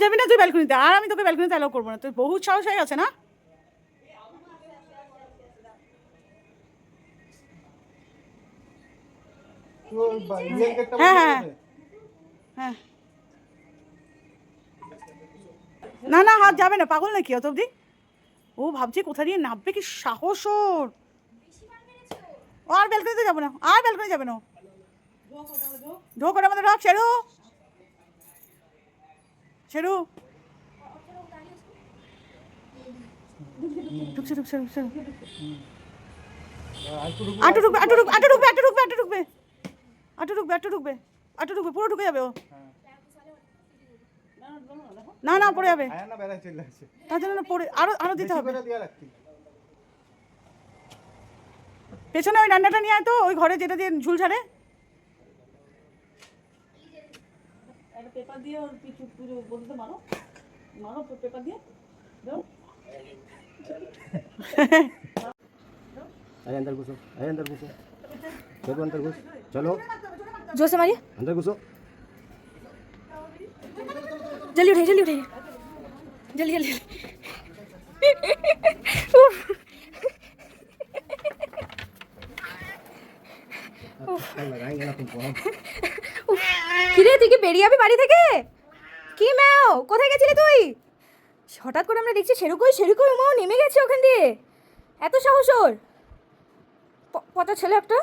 যাবি না তুই ব্যালকনিতে, আর আমি তোকে ব্যালকনিতে অ্যালাউ করবো না, তুই বহুত সাহস হয়ে গেছে না। হ্যাঁ হ্যাঁ হ্যাঁ, না না হাত যাবে না, পাগল নাকি অত অব্দি? ও ভাবছি কোথা দিয়ে নামবে, কি সাহস ওর। ও আর ব্যালকনিতে যাবো না, আর ব্যালকনি যাবে না। ঢোক ওর আমাদের, ঢোক শেরু, শেরু ঢুকছে ঢুকছে ঢুকছে। আটু ঢুকবে আটু ঢুকবে আটু ঢুকবে আটু ঢুকবে আটু ঢুকবে আটু ঢুকবে আটু ঢুকবে আটু ঢুকবে, পুরো ঢুকে যাবে ও। না না পড়ে যাবে, তার জন্য পড়ে আরো আরো দিতে হবে। পেছনে ওই ডান্ডাটা নিয়ে আয় তো, ওই ঘরে যেটা দিয়ে ঝুল ছাড়ে। পেপার দিয়ে ওর পিছু পুরো বলতে মারো, মারো পেপার দিয়ে দাও। अरे अंदर घुसो, अरे अंदर घुसो, चलो अंदर घुस, चलो जोर से मारिए, अंदर घुसो। जल्दी उठाइए जल्दी उठाइए, जल्दी जल्दी लगाएंगे ना तुमको हम। কিরে তুই কি বেরিয়ে যাবি বাড়ি থেকে? কি ম্যাও, কোথায় গেছিলি তুই? হঠাৎ করে আমরা দেখছি সেরকম মাও নেমে গেছে ওখান দিয়ে, এত সাহস ওর, পচা ছেলে একটা।